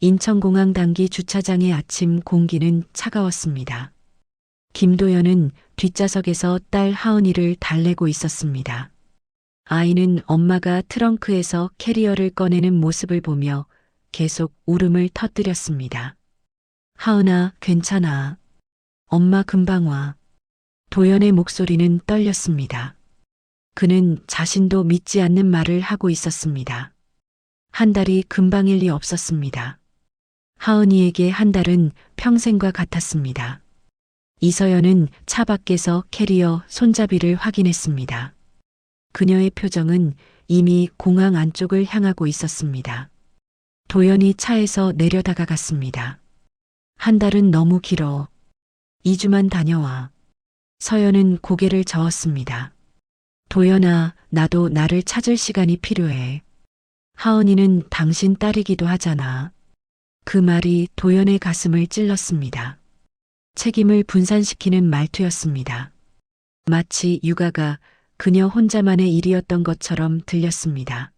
인천공항 단기 주차장의 아침 공기는 차가웠습니다. 김도연은 뒷좌석에서 딸 하은이를 달래고 있었습니다. 아이는 엄마가 트렁크에서 캐리어를 꺼내는 모습을 보며 계속 울음을 터뜨렸습니다. 하은아, 괜찮아. 엄마 금방 와. 도연의 목소리는 떨렸습니다. 그는 자신도 믿지 않는 말을 하고 있었습니다. 한 달이 금방일 리 없었습니다. 하은이에게 한 달은 평생과 같았습니다. 이서연은 차 밖에서 캐리어 손잡이를 확인했습니다. 그녀의 표정은 이미 공항 안쪽을 향하고 있었습니다. 도연이 차에서 내려다가갔습니다. 한 달은 너무 길어. 2주만 다녀와. 서연은 고개를 저었습니다. 도연아, 나도 나를 찾을 시간이 필요해. 하은이는 당신 딸이기도 하잖아. 그 말이 도연의 가슴을 찔렀습니다. 책임을 분산시키는 말투였습니다. 마치 육아가 그녀 혼자만의 일이었던 것처럼 들렸습니다.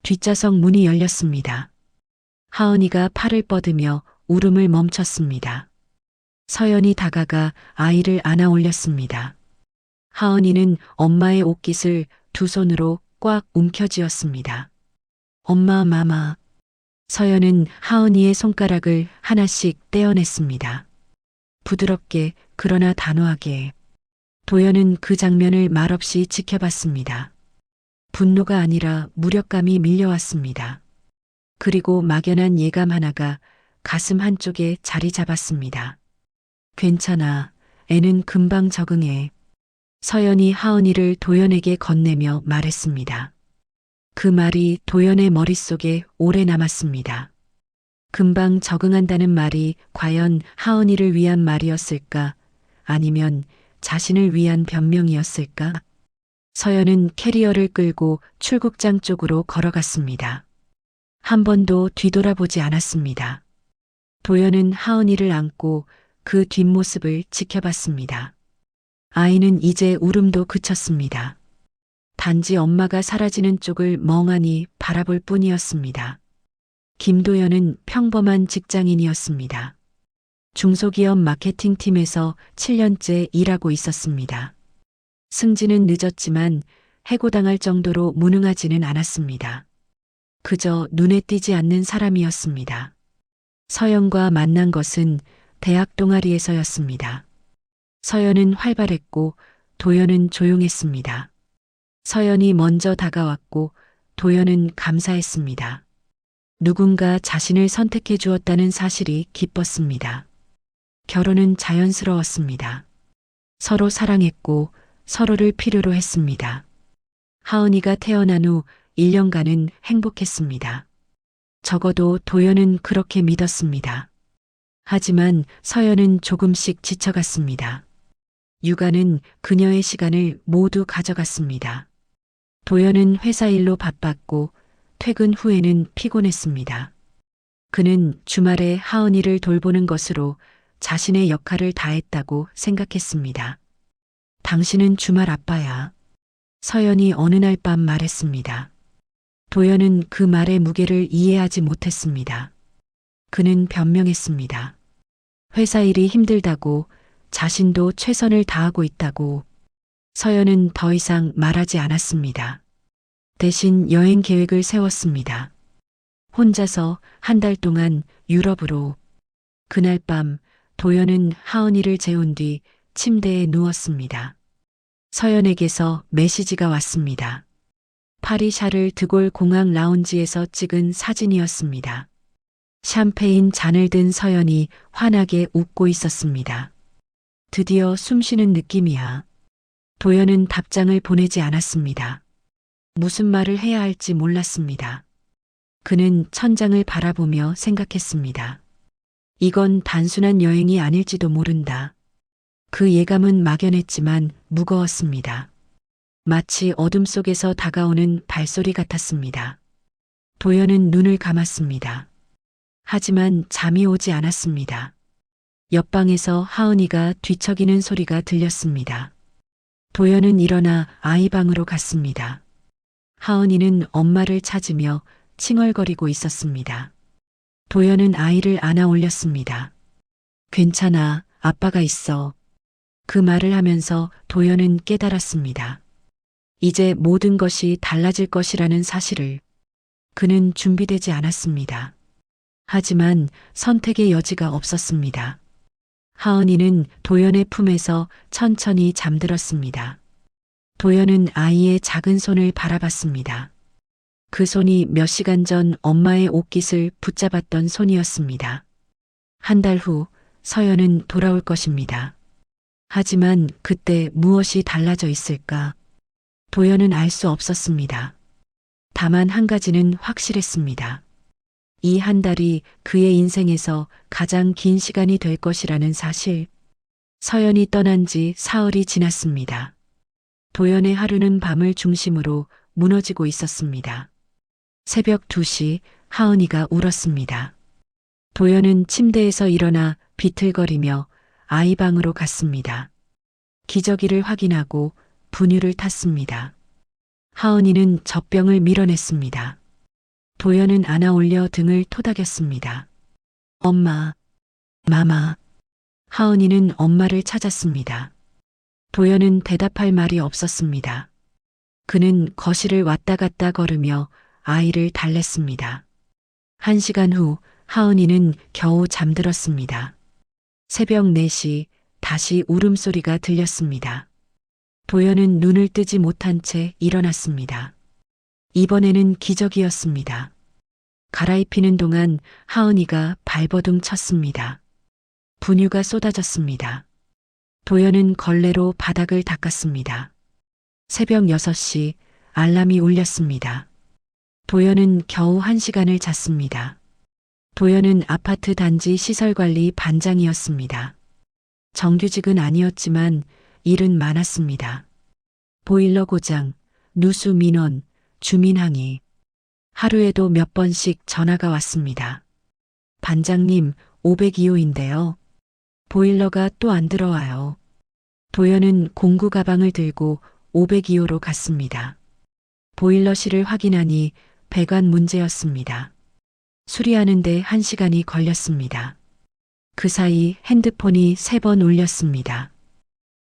뒷좌석 문이 열렸습니다. 하은이가 팔을 뻗으며 울음을 멈췄습니다. 서연이 다가가 아이를 안아 올렸습니다. 하은이는 엄마의 옷깃을 두 손으로 꽉 움켜쥐었습니다. 엄마, 마마. 서연은 하은이의 손가락을 하나씩 떼어냈습니다. 부드럽게 그러나 단호하게. 도연은 그 장면을 말없이 지켜봤습니다. 분노가 아니라 무력감이 밀려왔습니다. 그리고 막연한 예감 하나가 가슴 한쪽에 자리 잡았습니다. 괜찮아. 애는 금방 적응해. 서연이 하은이를 도연에게 건네며 말했습니다. 그 말이 도연의 머릿속에 오래 남았습니다. 금방 적응한다는 말이 과연 하은이를 위한 말이었을까? 아니면 자신을 위한 변명이었을까? 서연은 캐리어를 끌고 출국장 쪽으로 걸어갔습니다. 한 번도 뒤돌아보지 않았습니다. 도연은 하은이를 안고 그 뒷모습을 지켜봤습니다. 아이는 이제 울음도 그쳤습니다. 단지 엄마가 사라지는 쪽을 멍하니 바라볼 뿐이었습니다. 김도연은 평범한 직장인이었습니다. 중소기업 마케팅팀에서 7년째 일하고 있었습니다. 승진은 늦었지만 해고당할 정도로 무능하지는 않았습니다. 그저 눈에 띄지 않는 사람이었습니다. 서연과 만난 것은 대학 동아리에서였습니다. 서연은 활발했고 도연은 조용했습니다. 서연이 먼저 다가왔고 도연은 감사했습니다. 누군가 자신을 선택해 주었다는 사실이 기뻤습니다. 결혼은 자연스러웠습니다. 서로 사랑했고 서로를 필요로 했습니다. 하은이가 태어난 후 1년간은 행복했습니다. 적어도 도연은 그렇게 믿었습니다. 하지만 서연은 조금씩 지쳐갔습니다. 육아는 그녀의 시간을 모두 가져갔습니다. 도연은 회사 일로 바빴고 퇴근 후에는 피곤했습니다. 그는 주말에 하은이를 돌보는 것으로 자신의 역할을 다했다고 생각했습니다. 당신은 주말 아빠야. 서연이 어느 날 밤 말했습니다. 도연은 그 말의 무게를 이해하지 못했습니다. 그는 변명했습니다. 회사 일이 힘들다고, 자신도 최선을 다하고 있다고. 서연은 더 이상 말하지 않았습니다. 대신 여행 계획을 세웠습니다. 혼자서 한 달 동안 유럽으로. 그날 밤 도연은 하은이를 재운 뒤 침대에 누웠습니다. 서연에게서 메시지가 왔습니다. 파리 샤를 드골 공항 라운지에서 찍은 사진이었습니다. 샴페인 잔을 든 서연이 환하게 웃고 있었습니다. 드디어 숨쉬는 느낌이야. 도연은 답장을 보내지 않았습니다. 무슨 말을 해야 할지 몰랐습니다. 그는 천장을 바라보며 생각했습니다. 이건 단순한 여행이 아닐지도 모른다. 그 예감은 막연했지만 무거웠습니다. 마치 어둠 속에서 다가오는 발소리 같았습니다. 도연은 눈을 감았습니다. 하지만 잠이 오지 않았습니다. 옆방에서 하은이가 뒤척이는 소리가 들렸습니다. 도연은 일어나 아이 방으로 갔습니다. 하은이는 엄마를 찾으며 칭얼거리고 있었습니다. 도연은 아이를 안아 올렸습니다. 괜찮아, 아빠가 있어. 그 말을 하면서 도연은 깨달았습니다. 이제 모든 것이 달라질 것이라는 사실을. 그는 준비되지 않았습니다. 하지만 선택의 여지가 없었습니다. 하은이는 도연의 품에서 천천히 잠들었습니다. 도연은 아이의 작은 손을 바라봤습니다. 그 손이 몇 시간 전 엄마의 옷깃을 붙잡았던 손이었습니다. 한 달 후 서연은 돌아올 것입니다. 하지만 그때 무엇이 달라져 있을까? 도연은 알 수 없었습니다. 다만 한 가지는 확실했습니다. 이 한 달이 그의 인생에서 가장 긴 시간이 될 것이라는 사실. 서연이 떠난 지 사흘이 지났습니다. 도연의 하루는 밤을 중심으로 무너지고 있었습니다. 새벽 2시 하은이가 울었습니다. 도연은 침대에서 일어나 비틀거리며 아이 방으로 갔습니다. 기저귀를 확인하고 분유를 탔습니다. 하은이는 젖병을 밀어냈습니다. 도연은 안아 올려 등을 토닥였습니다. 엄마, 마마. 하은이는 엄마를 찾았습니다. 도연은 대답할 말이 없었습니다. 그는 거실을 왔다 갔다 걸으며 아이를 달랬습니다. 1시간 후 하은이는 겨우 잠들었습니다. 새벽 4시 다시 울음소리가 들렸습니다. 도연은 눈을 뜨지 못한 채 일어났습니다. 이번에는 기적이었습니다. 갈아입히는 동안 하은이가 발버둥 쳤습니다. 분유가 쏟아졌습니다. 도연은 걸레로 바닥을 닦았습니다. 새벽 6시 알람이 울렸습니다. 도연은 겨우 1시간을 잤습니다. 도연은 아파트 단지 시설관리 반장이었습니다. 정규직은 아니었지만 일은 많았습니다. 보일러 고장, 누수 민원, 주민 항의. 하루에도 몇 번씩 전화가 왔습니다. 반장님, 502호인데요. 보일러가 또 안 들어와요. 도연은 공구 가방을 들고 502호로 갔습니다. 보일러실을 확인하니 배관 문제였습니다. 수리하는데 1시간이 걸렸습니다. 그 사이 핸드폰이 3번 울렸습니다.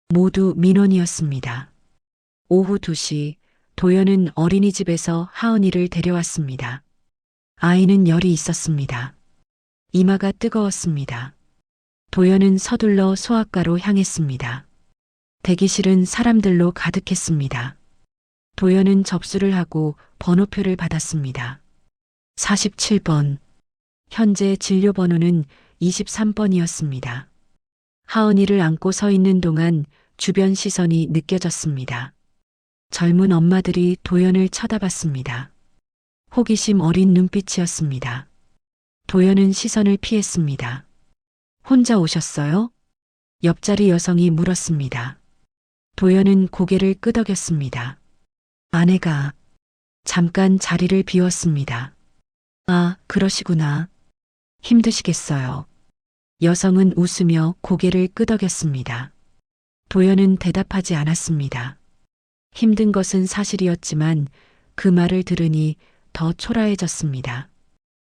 모두 민원이었습니다. 오후 2시 도연은 어린이집에서 하은이를 데려왔습니다. 아이는 열이 있었습니다. 이마가 뜨거웠습니다. 도연은 서둘러 소아과로 향했습니다. 대기실은 사람들로 가득했습니다. 도연은 접수를 하고 번호표를 받았습니다. 47번. 현재 진료 번호는 23번이었습니다. 하은이를 안고 서 있는 동안 주변 시선이 느껴졌습니다. 젊은 엄마들이 도연을 쳐다봤습니다. 호기심 어린 눈빛이었습니다. 도연은 시선을 피했습니다. 혼자 오셨어요? 옆자리 여성이 물었습니다. 도연은 고개를 끄덕였습니다. 아내가. 잠깐 자리를 비웠습니다. 아, 그러시구나. 힘드시겠어요. 여성은 웃으며 고개를 끄덕였습니다. 도연은 대답하지 않았습니다. 힘든 것은 사실이었지만 그 말을 들으니 더 초라해졌습니다.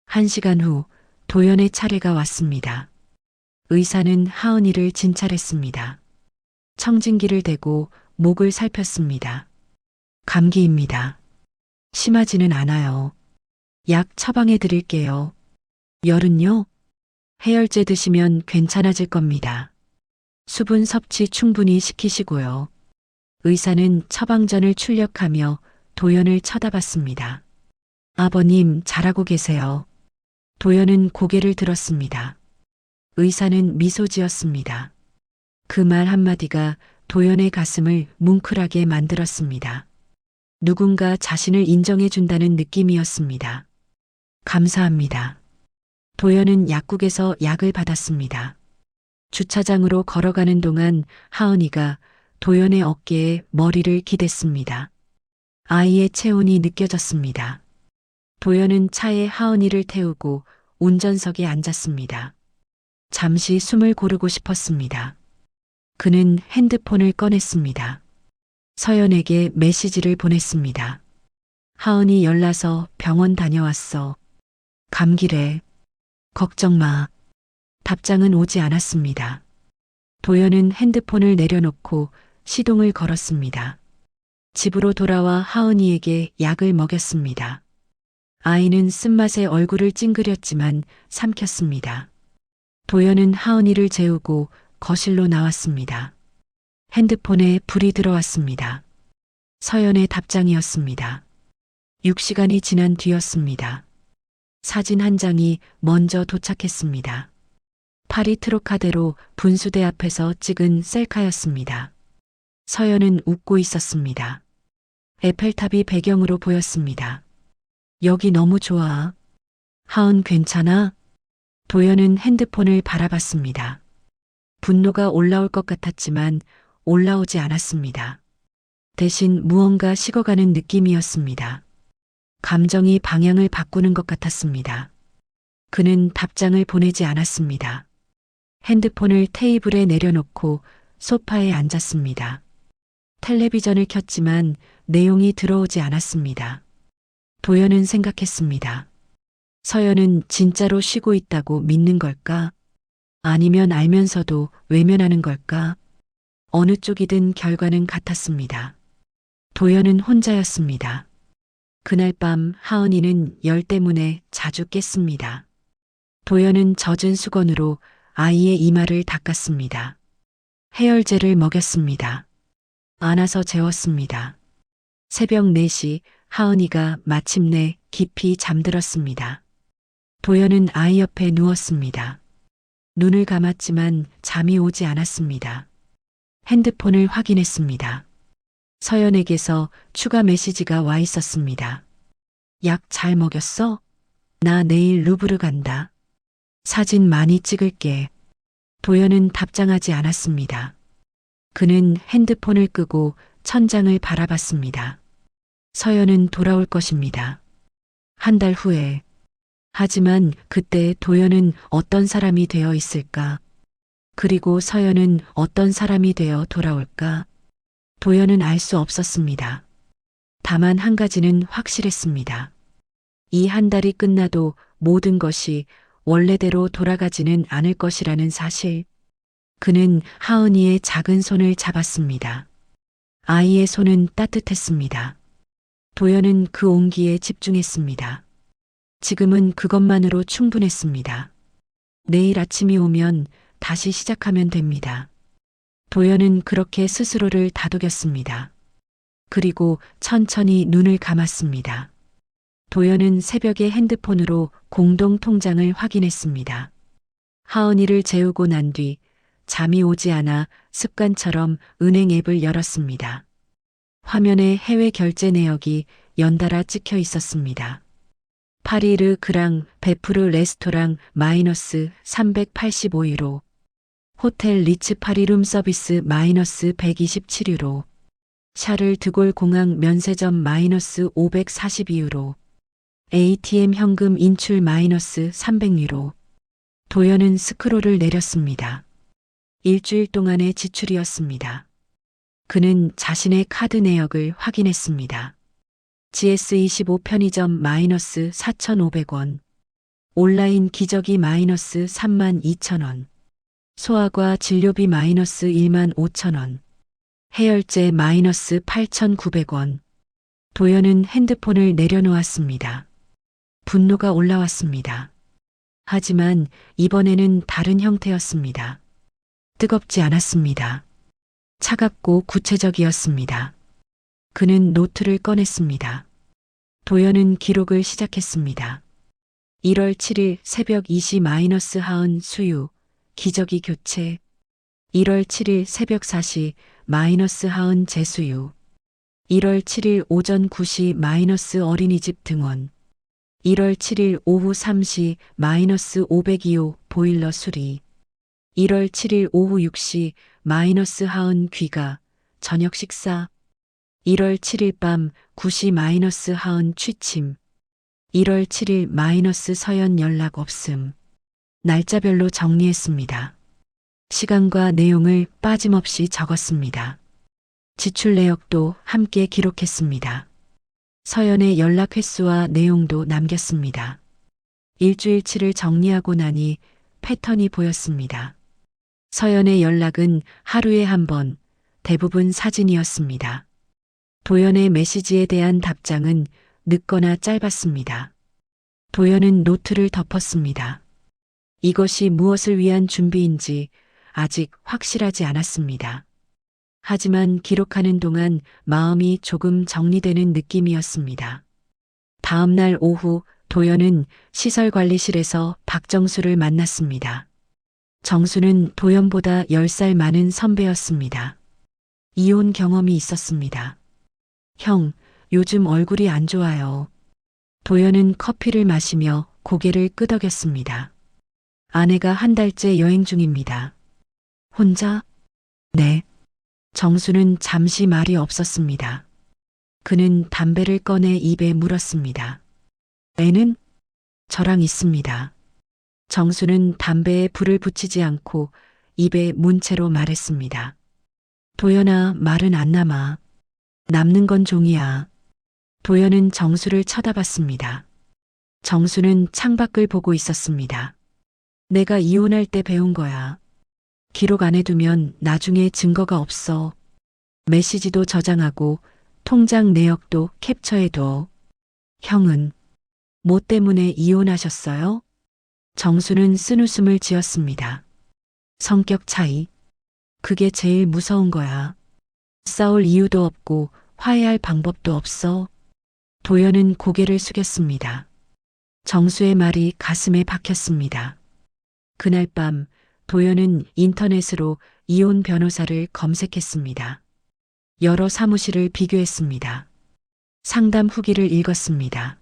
1시간 후 도연의 차례가 왔습니다. 의사는 하은이를 진찰했습니다. 청진기를 대고 목을 살폈습니다. 감기입니다. 심하지는 않아요. 약 처방해 드릴게요. 열은요? 해열제 드시면 괜찮아질 겁니다. 수분 섭취 충분히 시키시고요. 의사는 처방전을 출력하며 도연을 쳐다봤습니다. 아버님, 잘하고 계세요. 도연은 고개를 들었습니다. 의사는 미소 지었습니다. 그 말 한마디가 도연의 가슴을 뭉클하게 만들었습니다. 누군가 자신을 인정해 준다는 느낌이었습니다. 감사합니다. 도연은 약국에서 약을 받았습니다. 주차장으로 걸어가는 동안 하은이가 도연의 어깨에 머리를 기댔습니다. 아이의 체온이 느껴졌습니다. 도연은 차에 하은이를 태우고 운전석에 앉았습니다. 잠시 숨을 고르고 싶었습니다. 그는 핸드폰을 꺼냈습니다. 서연에게 메시지를 보냈습니다. 하은이 열나서 병원 다녀왔어. 감기래. 걱정 마. 답장은 오지 않았습니다. 도연은 핸드폰을 내려놓고 시동을 걸었습니다. 집으로 돌아와 하은이에게 약을 먹였습니다. 아이는 쓴맛에 얼굴을 찡그렸지만 삼켰습니다. 도연은 하은이를 재우고 거실로 나왔습니다. 핸드폰에 불이 들어왔습니다. 서연의 답장이었습니다. 6시간이 지난 뒤였습니다. 사진 한 장이 먼저 도착했습니다. 파리 트로카데로 분수대 앞에서 찍은 셀카였습니다. 서연은 웃고 있었습니다. 에펠탑이 배경으로 보였습니다. 여기 너무 좋아. 하은 괜찮아? 도연은 핸드폰을 바라봤습니다. 분노가 올라올 것 같았지만 올라오지 않았습니다. 대신 무언가 식어가는 느낌이었습니다. 감정이 방향을 바꾸는 것 같았습니다. 그는 답장을 보내지 않았습니다. 핸드폰을 테이블에 내려놓고 소파에 앉았습니다. 텔레비전을 켰지만 내용이 들어오지 않았습니다. 도연은 생각했습니다. 서연은 진짜로 쉬고 있다고 믿는 걸까? 아니면 알면서도 외면하는 걸까? 어느 쪽이든 결과는 같았습니다. 도연은 혼자였습니다. 그날 밤 하은이는 열 때문에 자주 깼습니다. 도연은 젖은 수건으로 아이의 이마를 닦았습니다. 해열제를 먹였습니다. 안아서 재웠습니다. 새벽 4시 하은이가 마침내 깊이 잠들었습니다. 도연은 아이 옆에 누웠습니다. 눈을 감았지만 잠이 오지 않았습니다. 핸드폰을 확인했습니다. 서연에게서 추가 메시지가 와 있었습니다. 약 잘 먹였어? 나 내일 루브르 간다. 사진 많이 찍을게. 도연은 답장하지 않았습니다. 그는 핸드폰을 끄고 천장을 바라봤습니다. 서연은 돌아올 것입니다. 한 달 후에. 하지만 그때 도연은 어떤 사람이 되어 있을까? 그리고 서연은 어떤 사람이 되어 돌아올까? 도연은 알 수 없었습니다. 다만 한 가지는 확실했습니다. 이 한 달이 끝나도 모든 것이 원래대로 돌아가지는 않을 것이라는 사실. 그는 하은이의 작은 손을 잡았습니다. 아이의 손은 따뜻했습니다. 도연은 그 온기에 집중했습니다. 지금은 그것만으로 충분했습니다. 내일 아침이 오면 다시 시작하면 됩니다. 도연은 그렇게 스스로를 다독였습니다. 그리고 천천히 눈을 감았습니다. 도연은 새벽에 핸드폰으로 공동 통장을 확인했습니다. 하은이를 재우고 난 뒤 잠이 오지 않아 습관처럼 은행 앱을 열었습니다. 화면에 해외 결제 내역이 연달아 찍혀 있었습니다. 파리르 그랑 베프르 레스토랑 마이너스 385유로, 호텔 리츠 파리 룸서비스 마이너스 127유로, 샤를 드골 공항 면세점 마이너스 542유로, ATM 현금 인출 마이너스 300유로. 도연은 스크롤을 내렸습니다. 일주일 동안의 지출이었습니다. 그는 자신의 카드 내역을 확인했습니다. GS25 편의점 마이너스 4,500원, 온라인 기저귀 마이너스 32,000원, 소아과 진료비 마이너스 15,000원, 해열제 마이너스 8,900원. 도연은 핸드폰을 내려놓았습니다. 분노가 올라왔습니다. 하지만 이번에는 다른 형태였습니다. 뜨겁지 않았습니다. 차갑고 구체적이었습니다. 그는 노트를 꺼냈습니다. 도연은 기록을 시작했습니다. 1월 7일 새벽 2시 마이너스 하은 수유, 기저귀 교체. 1월 7일 새벽 4시 마이너스 하은 재수유. 1월 7일 오전 9시 마이너스 어린이집 등원. 1월 7일 오후 3시 마이너스 502호 보일러 수리. 1월 7일 오후 6시 마이너스 하은 귀가, 저녁 식사. 1월 7일 밤 9시 마이너스 하은 취침. 1월 7일 마이너스 서연 연락 없음. 날짜별로 정리했습니다. 시간과 내용을 빠짐없이 적었습니다. 지출 내역도 함께 기록했습니다. 서연의 연락 횟수와 내용도 남겼습니다. 일주일치를 정리하고 나니 패턴이 보였습니다. 서연의 연락은 하루에 한 번, 대부분 사진이었습니다. 도연의 메시지에 대한 답장은 늦거나 짧았습니다. 도연은 노트를 덮었습니다. 이것이 무엇을 위한 준비인지 아직 확실하지 않았습니다. 하지만 기록하는 동안 마음이 조금 정리되는 느낌이었습니다. 다음 날 오후 도연은 시설관리실에서 박정수를 만났습니다. 정수는 도연보다 10살 많은 선배였습니다. 이혼 경험이 있었습니다. 형, 요즘 얼굴이 안 좋아요. 도연은 커피를 마시며 고개를 끄덕였습니다. 아내가 한 달째 여행 중입니다. 혼자? 네. 정수는 잠시 말이 없었습니다. 그는 담배를 꺼내 입에 물었습니다. 애는? 저랑 있습니다. 정수는 담배에 불을 붙이지 않고 입에 문 채로 말했습니다. 도연아, 말은 안 남아. 남는 건 종이야. 도연은 정수를 쳐다봤습니다. 정수는 창밖을 보고 있었습니다. 내가 이혼할 때 배운 거야. 기록 안 해두면 나중에 증거가 없어. 메시지도 저장하고 통장 내역도 캡처해둬. 형은 뭐 때문에 이혼하셨어요? 정수는 쓴웃음을 지었습니다. 성격 차이. 그게 제일 무서운 거야. 싸울 이유도 없고 화해할 방법도 없어. 도연은 고개를 숙였습니다. 정수의 말이 가슴에 박혔습니다. 그날 밤 도연은 인터넷으로 이혼 변호사를 검색했습니다. 여러 사무실을 비교했습니다. 상담 후기를 읽었습니다.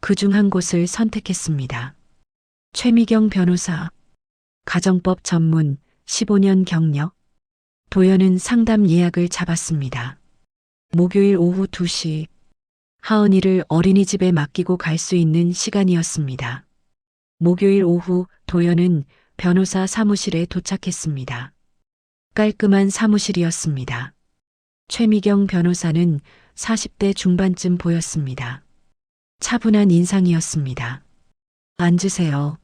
그중 한 곳을 선택했습니다. 최미경 변호사, 가정법 전문, 15년 경력. 도연은 상담 예약을 잡았습니다. 목요일 오후 2시, 하은이를 어린이집에 맡기고 갈 수 있는 시간이었습니다. 목요일 오후 도연은 변호사 사무실에 도착했습니다. 깔끔한 사무실이었습니다. 최미경 변호사는 40대 중반쯤 보였습니다. 차분한 인상이었습니다. 앉으세요.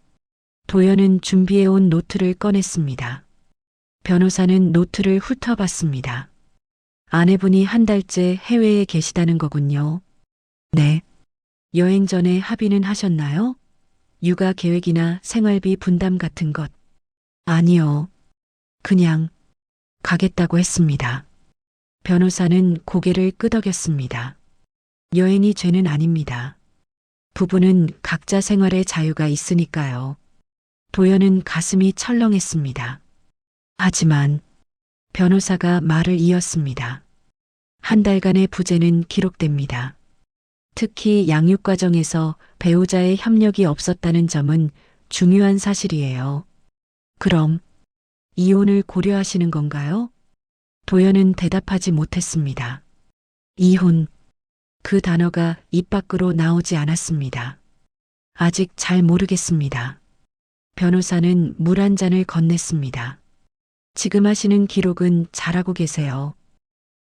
도연은 준비해온 노트를 꺼냈습니다. 변호사는 노트를 훑어봤습니다. 아내분이 한 달째 해외에 계시다는 거군요. 네. 여행 전에 합의는 하셨나요? 육아 계획이나 생활비 분담 같은 것. 아니요. 그냥 가겠다고 했습니다. 변호사는 고개를 끄덕였습니다. 여행이 죄는 아닙니다. 부부는 각자 생활의 자유가 있으니까요. 도연은 가슴이 철렁했습니다. 하지만 변호사가 말을 이었습니다. 한 달간의 부재는 기록됩니다. 특히 양육 과정에서 배우자의 협력이 없었다는 점은 중요한 사실이에요. 그럼 이혼을 고려하시는 건가요? 도연은 대답하지 못했습니다. 이혼. 그 단어가 입 밖으로 나오지 않았습니다. 아직 잘 모르겠습니다. 변호사는 물 한 잔을 건넸습니다. 지금 하시는 기록은 잘하고 계세요.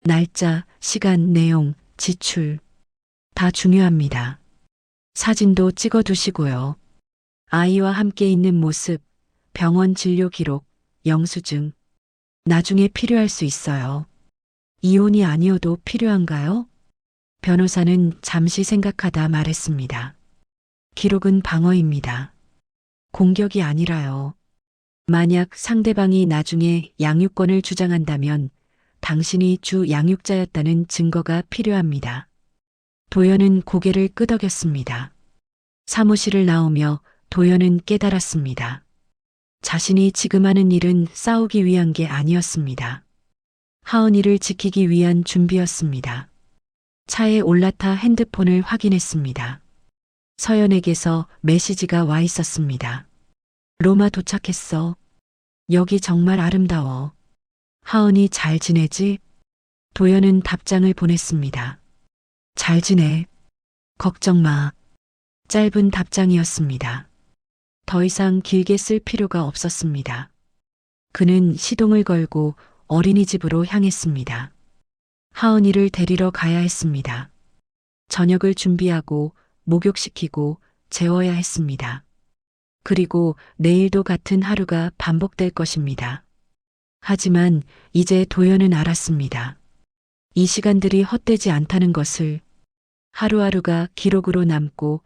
날짜, 시간, 내용, 지출. 다 중요합니다. 사진도 찍어 두시고요. 아이와 함께 있는 모습, 병원 진료 기록, 영수증. 나중에 필요할 수 있어요. 이혼이 아니어도 필요한가요? 변호사는 잠시 생각하다 말했습니다. 기록은 방어입니다. 공격이 아니라요. 만약 상대방이 나중에 양육권을 주장한다면 당신이 주 양육자였다는 증거가 필요합니다. 도연은 고개를 끄덕였습니다. 사무실을 나오며 도연은 깨달았습니다. 자신이 지금 하는 일은 싸우기 위한 게 아니었습니다. 하은이를 지키기 위한 준비였습니다. 차에 올라타 핸드폰을 확인했습니다. 서연에게서 메시지가 와 있었습니다. 로마 도착했어. 여기 정말 아름다워. 하은이 잘 지내지? 도연은 답장을 보냈습니다. 잘 지내. 걱정 마. 짧은 답장이었습니다. 더 이상 길게 쓸 필요가 없었습니다. 그는 시동을 걸고 어린이집으로 향했습니다. 하은이를 데리러 가야 했습니다. 저녁을 준비하고 목욕시키고 재워야 했습니다. 그리고 내일도 같은 하루가 반복될 것입니다. 하지만 이제 도연은 알았습니다. 이 시간들이 헛되지 않다는 것을. 하루하루가 기록으로 남고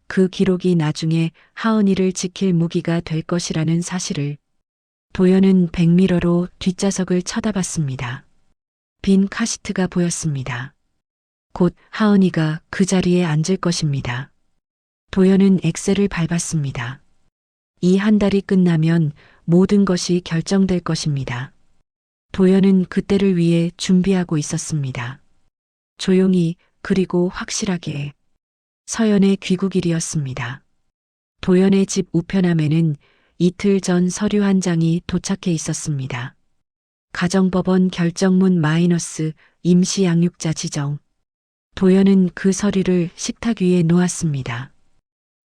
그 기록이 나중에 하은이를 지킬 무기가 될 것이라는 사실을. 도연은 백미러로 뒷좌석을 쳐다봤습니다. 빈 카시트가 보였습니다. 곧 하은이가 그 자리에 앉을 것입니다. 도연은 엑셀을 밟았습니다. 이 한 달이 끝나면 모든 것이 결정될 것입니다. 도연은 그때를 위해 준비하고 있었습니다. 조용히 그리고 확실하게. 서연의 귀국일이었습니다. 도연의 집 우편함에는 이틀 전 서류 한 장이 도착해 있었습니다. 가정법원 결정문 마이너스 임시 양육자 지정. 도연은 그 서류를 식탁 위에 놓았습니다.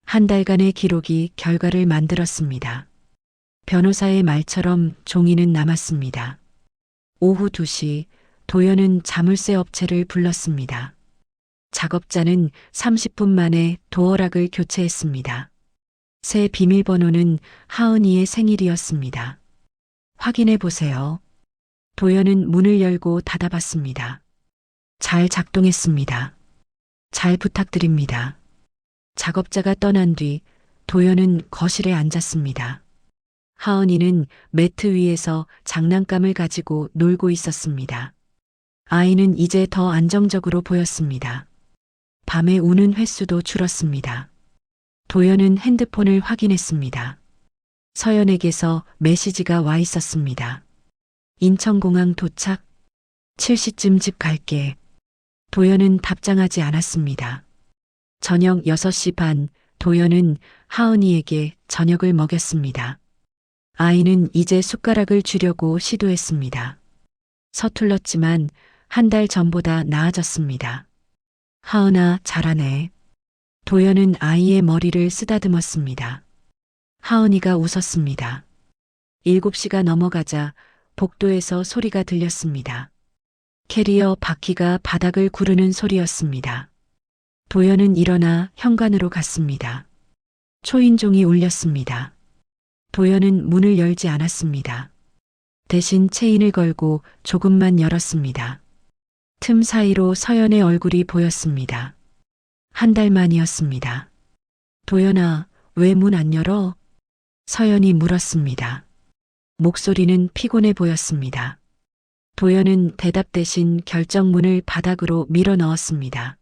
한 달간의 기록이 결과를 만들었습니다. 변호사의 말처럼 종이는 남았습니다. 오후 2시 도연은 자물쇠 업체를 불렀습니다. 작업자는 30분 만에 도어락을 교체했습니다. 새 비밀번호는 하은이의 생일이었습니다. 확인해 보세요. 도연은 문을 열고 닫아봤습니다. 잘 작동했습니다. 잘 부탁드립니다. 작업자가 떠난 뒤 도연은 거실에 앉았습니다. 하은이는 매트 위에서 장난감을 가지고 놀고 있었습니다. 아이는 이제 더 안정적으로 보였습니다. 밤에 우는 횟수도 줄었습니다. 도연은 핸드폰을 확인했습니다. 서연에게서 메시지가 와 있었습니다. 인천공항 도착. 7시쯤 집 갈게. 도연은 답장하지 않았습니다. 저녁 6시 반, 도연은 하은이에게 저녁을 먹였습니다. 아이는 이제 숟가락을 쥐려고 시도했습니다. 서툴렀지만 한 달 전보다 나아졌습니다. 하은아, 잘하네. 도연은 아이의 머리를 쓰다듬었습니다. 하은이가 웃었습니다. 7시가 넘어가자 복도에서 소리가 들렸습니다. 캐리어 바퀴가 바닥을 구르는 소리였습니다. 도연은 일어나 현관으로 갔습니다. 초인종이 울렸습니다. 도연은 문을 열지 않았습니다. 대신 체인을 걸고 조금만 열었습니다. 틈 사이로 서연의 얼굴이 보였습니다. 한 달 만이었습니다. 도연아, 왜 문 안 열어? 서연이 물었습니다. 목소리는 피곤해 보였습니다. 도연은 대답 대신 결정문을 바닥으로 밀어 넣었습니다.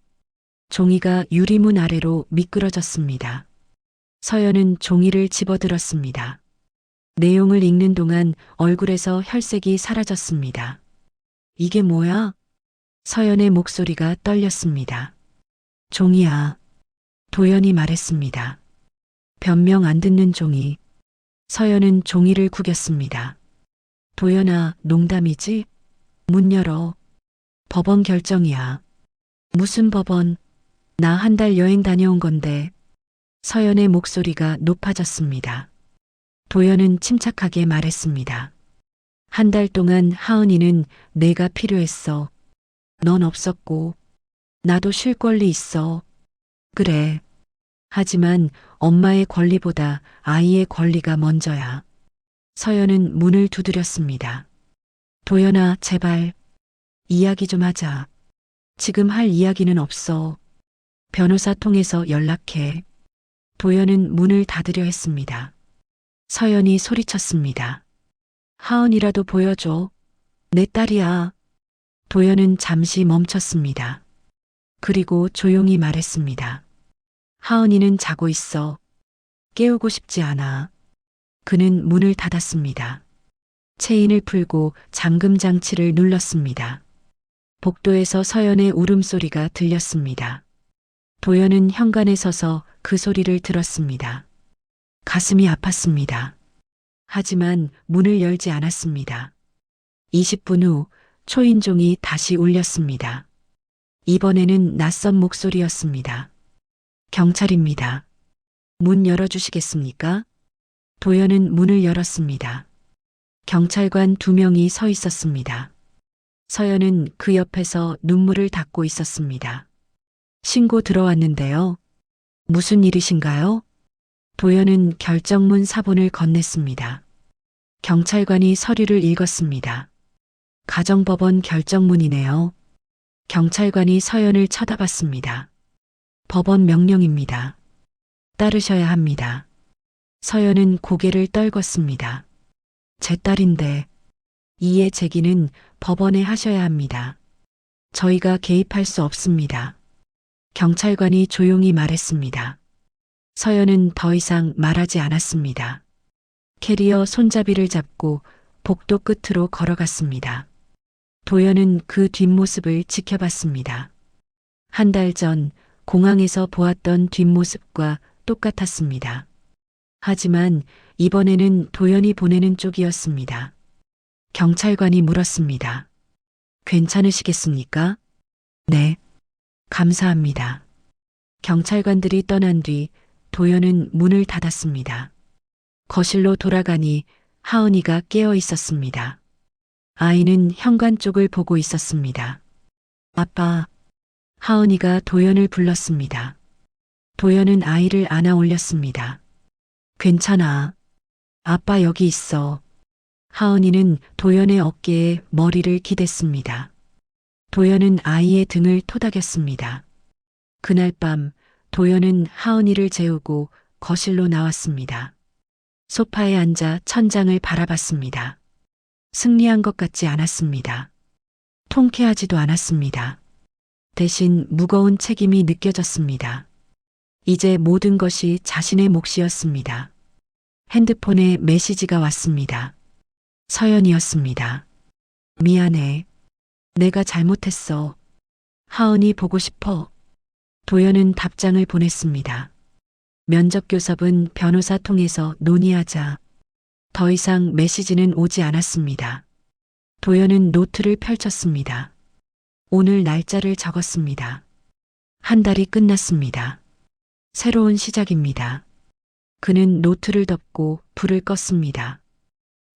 종이가 유리문 아래로 미끄러졌습니다. 서연은 종이를 집어들었습니다. 내용을 읽는 동안 얼굴에서 혈색이 사라졌습니다. 이게 뭐야? 서연의 목소리가 떨렸습니다. 종이야. 도연이 말했습니다. 변명 안 듣는 종이. 서연은 종이를 구겼습니다. 도연아, 농담이지? 문 열어. 법원 결정이야. 무슨 법원? 나 한 달 여행 다녀온 건데. 서연의 목소리가 높아졌습니다. 도연은 침착하게 말했습니다. 한 달 동안 하은이는 내가 필요했어. 넌 없었고. 나도 쉴 권리 있어. 그래. 하지만 엄마의 권리보다 아이의 권리가 먼저야. 서연은 문을 두드렸습니다. 도연아, 제발. 이야기 좀 하자. 지금 할 이야기는 없어. 변호사 통해서 연락해. 도연은 문을 닫으려 했습니다. 서연이 소리쳤습니다. 하은이라도 보여줘. 내 딸이야. 도연은 잠시 멈췄습니다. 그리고 조용히 말했습니다. 하은이는 자고 있어. 깨우고 싶지 않아. 그는 문을 닫았습니다. 체인을 풀고 잠금 장치를 눌렀습니다. 복도에서 서연의 울음소리가 들렸습니다. 도연은 현관에 서서 그 소리를 들었습니다. 가슴이 아팠습니다. 하지만 문을 열지 않았습니다. 20분 후 초인종이 다시 울렸습니다. 이번에는 낯선 목소리였습니다. 경찰입니다. 문 열어주시겠습니까? 도연은 문을 열었습니다. 경찰관 2명이 서 있었습니다. 서연은 그 옆에서 눈물을 닦고 있었습니다. 신고 들어왔는데요. 무슨 일이신가요? 도연은 결정문 사본을 건넸습니다. 경찰관이 서류를 읽었습니다. 가정법원 결정문이네요. 경찰관이 서연을 쳐다봤습니다. 법원 명령입니다. 따르셔야 합니다. 서연은 고개를 떨궜습니다. 제 딸인데 이의 제기는 법원에 하셔야 합니다. 저희가 개입할 수 없습니다. 경찰관이 조용히 말했습니다. 서연은 더 이상 말하지 않았습니다. 캐리어 손잡이를 잡고 복도 끝으로 걸어갔습니다. 도연은 그 뒷모습을 지켜봤습니다. 한 달 전 공항에서 보았던 뒷모습과 똑같았습니다. 하지만 이번에는 도연이 보내는 쪽이었습니다. 경찰관이 물었습니다. 괜찮으시겠습니까? 네. 감사합니다. 경찰관들이 떠난 뒤 도연은 문을 닫았습니다. 거실로 돌아가니 하은이가 깨어 있었습니다. 아이는 현관 쪽을 보고 있었습니다. 아빠. 하은이가 도연을 불렀습니다. 도연은 아이를 안아 올렸습니다. 괜찮아. 아빠 여기 있어. 하은이는 도연의 어깨에 머리를 기댔습니다. 도연은 아이의 등을 토닥였습니다. 그날 밤 도연은 하은이를 재우고 거실로 나왔습니다. 소파에 앉아 천장을 바라봤습니다. 승리한 것 같지 않았습니다. 통쾌하지도 않았습니다. 대신 무거운 책임이 느껴졌습니다. 이제 모든 것이 자신의 몫이었습니다. 핸드폰에 메시지가 왔습니다. 서연이었습니다. 미안해. 내가 잘못했어. 하은이 보고 싶어. 도연은 답장을 보냈습니다. 면접 교섭은 변호사 통해서 논의하자. 더 이상 메시지는 오지 않았습니다. 도연은 노트를 펼쳤습니다. 오늘 날짜를 적었습니다. 한 달이 끝났습니다. 새로운 시작입니다. 그는 노트를 덮고 불을 껐습니다.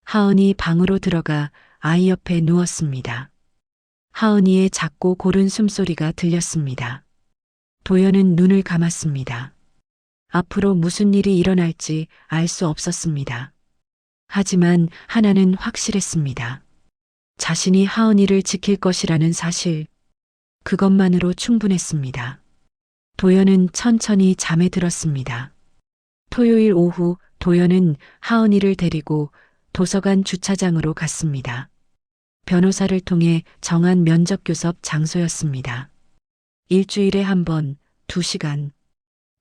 하은이 방으로 들어가 아이 옆에 누웠습니다. 하은이의 작고 고른 숨소리가 들렸습니다. 도연은 눈을 감았습니다. 앞으로 무슨 일이 일어날지 알 수 없었습니다. 하지만 하나는 확실했습니다. 자신이 하은이를 지킬 것이라는 사실, 그것만으로 충분했습니다. 도연은 천천히 잠에 들었습니다. 토요일 오후 도연은 하은이를 데리고 도서관 주차장으로 갔습니다. 변호사를 통해 정한 면접 교섭 장소였습니다. 일주일에 한 번, 2시간.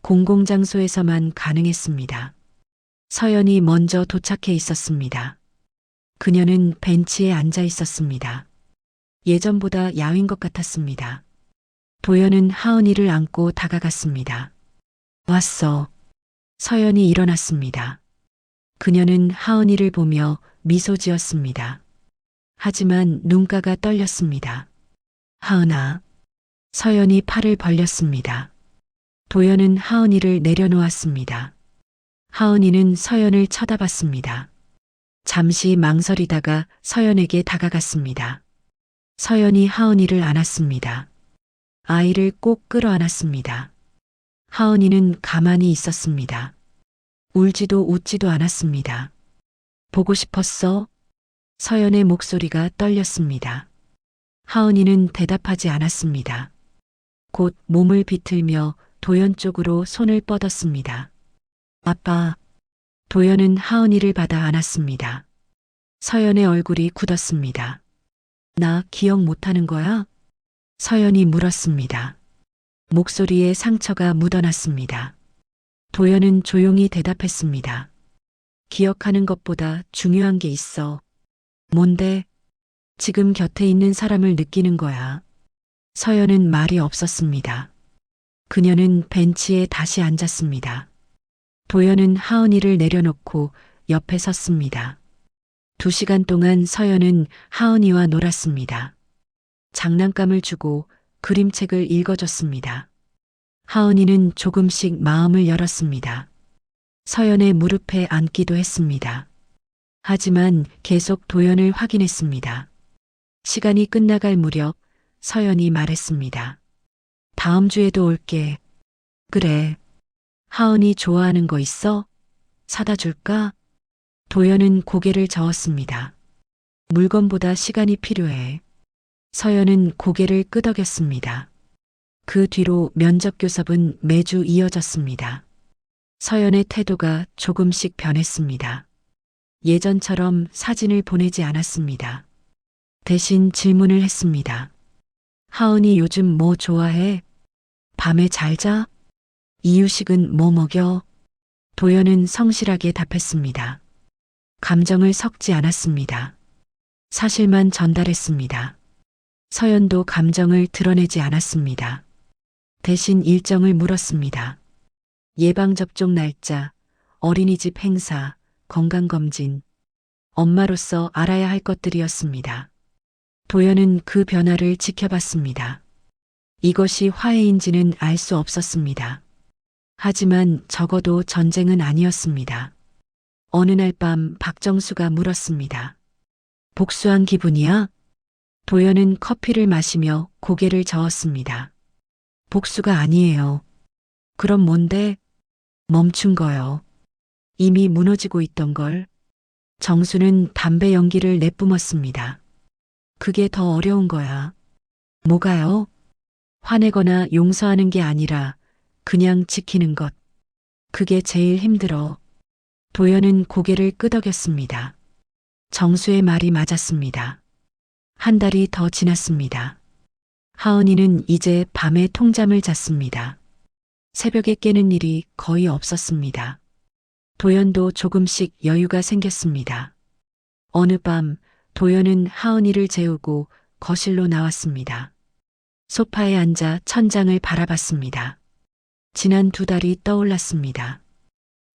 공공장소에서만 가능했습니다. 서연이 먼저 도착해 있었습니다. 그녀는 벤치에 앉아 있었습니다. 예전보다 야윈 것 같았습니다. 도연은 하은이를 안고 다가갔습니다. 왔어. 서연이 일어났습니다. 그녀는 하은이를 보며 미소 지었습니다. 하지만 눈가가 떨렸습니다. 하은아. 서연이 팔을 벌렸습니다. 도연은 하은이를 내려놓았습니다. 하은이는 서연을 쳐다봤습니다. 잠시 망설이다가 서연에게 다가갔습니다. 서연이 하은이를 안았습니다. 아이를 꼭 끌어안았습니다. 하은이는 가만히 있었습니다. 울지도 웃지도 않았습니다. 보고 싶었어? 서연의 목소리가 떨렸습니다. 하은이는 대답하지 않았습니다. 곧 몸을 비틀며 도연 쪽으로 손을 뻗었습니다. 아빠. 도연은 하은이를 받아 안았습니다. 서연의 얼굴이 굳었습니다. 나 기억 못하는 거야? 서연이 물었습니다. 목소리에 상처가 묻어났습니다. 도연은 조용히 대답했습니다. 기억하는 것보다 중요한 게 있어. 뭔데? 지금 곁에 있는 사람을 느끼는 거야. 서연은 말이 없었습니다. 그녀는 벤치에 다시 앉았습니다. 도연은 하은이를 내려놓고 옆에 섰습니다. 2시간 동안 서연은 하은이와 놀았습니다. 장난감을 주고 그림책을 읽어줬습니다. 하은이는 조금씩 마음을 열었습니다. 서연의 무릎에 앉기도 했습니다. 하지만 계속 도연을 확인했습니다. 시간이 끝나갈 무렵 서연이 말했습니다. 다음 주에도 올게. 그래. 하은이 좋아하는 거 있어? 사다 줄까? 도연은 고개를 저었습니다. 물건보다 시간이 필요해. 서연은 고개를 끄덕였습니다. 그 뒤로 면접 교섭은 매주 이어졌습니다. 서연의 태도가 조금씩 변했습니다. 예전처럼 사진을 보내지 않았습니다. 대신 질문을 했습니다. 하은이 요즘 뭐 좋아해? 밤에 잘 자? 이유식은 뭐 먹여? 도연은 성실하게 답했습니다. 감정을 섞지 않았습니다. 사실만 전달했습니다. 서연도 감정을 드러내지 않았습니다. 대신 일정을 물었습니다. 예방접종 날짜, 어린이집 행사, 건강검진, 엄마로서 알아야 할 것들이었습니다. 도연은 그 변화를 지켜봤습니다. 이것이 화해인지는 알 수 없었습니다. 하지만 적어도 전쟁은 아니었습니다. 어느 날 밤 박정수가 물었습니다. 복수한 기분이야? 도연은 커피를 마시며 고개를 저었습니다. 복수가 아니에요. 그럼 뭔데? 멈춘 거요. 이미 무너지고 있던 걸. 정수는 담배 연기를 내뿜었습니다. 그게 더 어려운 거야. 뭐가요? 화내거나 용서하는 게 아니라 그냥 지키는 것. 그게 제일 힘들어. 도연은 고개를 끄덕였습니다. 정수의 말이 맞았습니다. 한 달이 더 지났습니다. 하은이는 이제 밤에 통잠을 잤습니다. 새벽에 깨는 일이 거의 없었습니다. 도연도 조금씩 여유가 생겼습니다. 어느 밤 도연은 하은이를 재우고 거실로 나왔습니다. 소파에 앉아 천장을 바라봤습니다. 지난 2달이 떠올랐습니다.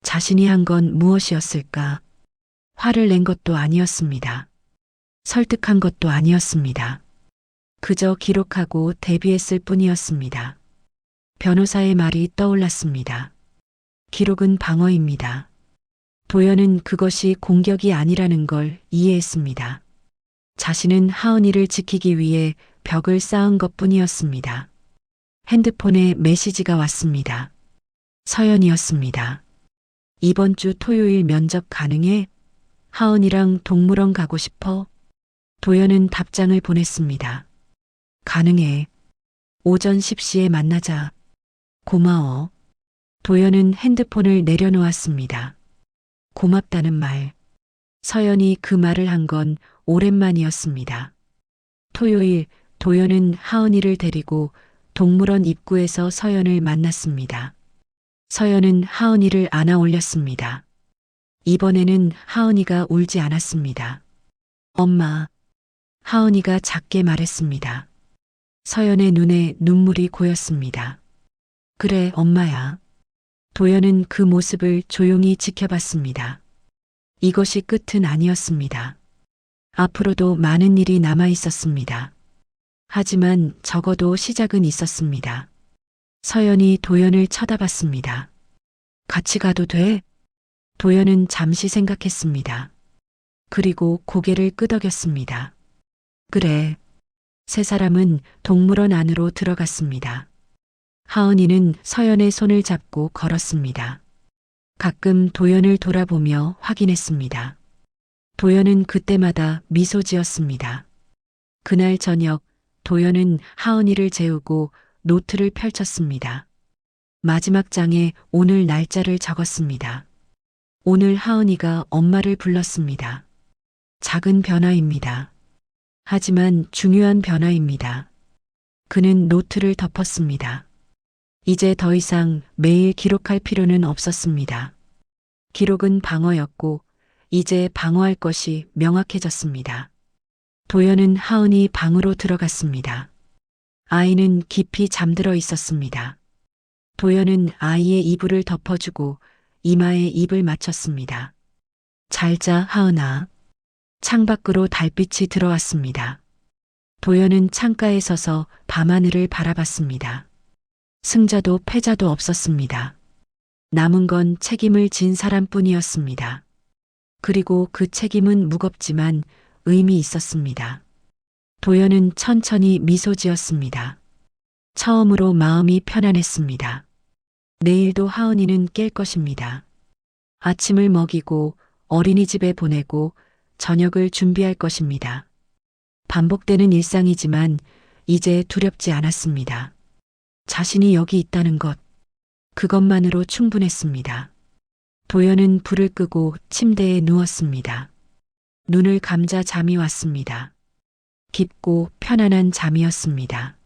자신이 한 건 무엇이었을까? 화를 낸 것도 아니었습니다. 설득한 것도 아니었습니다. 그저 기록하고 대비했을 뿐이었습니다. 변호사의 말이 떠올랐습니다. 기록은 방어입니다. 도연은 그것이 공격이 아니라는 걸 이해했습니다. 자신은 하은이를 지키기 위해 벽을 쌓은 것뿐이었습니다. 핸드폰에 메시지가 왔습니다. 서연이었습니다. 이번 주 토요일 면접 가능해? 하은이랑 동물원 가고 싶어? 도연은 답장을 보냈습니다. 가능해. 오전 10시에 만나자. 고마워. 도연은 핸드폰을 내려놓았습니다. 고맙다는 말. 서연이 그 말을 한 건 오랜만이었습니다. 토요일 도연은 하은이를 데리고 동물원 입구에서 서연을 만났습니다. 서연은 하은이를 안아 올렸습니다. 이번에는 하은이가 울지 않았습니다. 엄마. 하은이가 작게 말했습니다. 서연의 눈에 눈물이 고였습니다. 그래, 엄마야. 도연은 그 모습을 조용히 지켜봤습니다. 이것이 끝은 아니었습니다. 앞으로도 많은 일이 남아 있었습니다. 하지만 적어도 시작은 있었습니다. 서연이 도연을 쳐다봤습니다. 같이 가도 돼? 도연은 잠시 생각했습니다. 그리고 고개를 끄덕였습니다. 그래. 세 사람은 동물원 안으로 들어갔습니다. 하은이는 서연의 손을 잡고 걸었습니다. 가끔 도연을 돌아보며 확인했습니다. 도연은 그때마다 미소 지었습니다. 그날 저녁 도연은 하은이를 재우고 노트를 펼쳤습니다. 마지막 장에 오늘 날짜를 적었습니다. 오늘 하은이가 엄마를 불렀습니다. 작은 변화입니다. 하지만 중요한 변화입니다. 그는 노트를 덮었습니다. 이제 더 이상 매일 기록할 필요는 없었습니다. 기록은 방어였고 이제 방어할 것이 명확해졌습니다. 도연은 하은이 방으로 들어갔습니다. 아이는 깊이 잠들어 있었습니다. 도연은 아이의 이불을 덮어주고 이마에 입을 맞췄습니다. 잘 자, 하은아. 창밖으로 달빛이 들어왔습니다. 도연은 창가에 서서 밤하늘을 바라봤습니다. 승자도 패자도 없었습니다. 남은 건 책임을 진 사람뿐이었습니다. 그리고 그 책임은 무겁지만 의미 있었습니다. 도연은 천천히 미소 지었습니다. 처음으로 마음이 편안했습니다. 내일도 하은이는 깰 것입니다. 아침을 먹이고 어린이집에 보내고 저녁을 준비할 것입니다. 반복되는 일상이지만 이제 두렵지 않았습니다. 자신이 여기 있다는 것, 그것만으로 충분했습니다. 도연은 불을 끄고 침대에 누웠습니다. 눈을 감자 잠이 왔습니다. 깊고 편안한 잠이었습니다.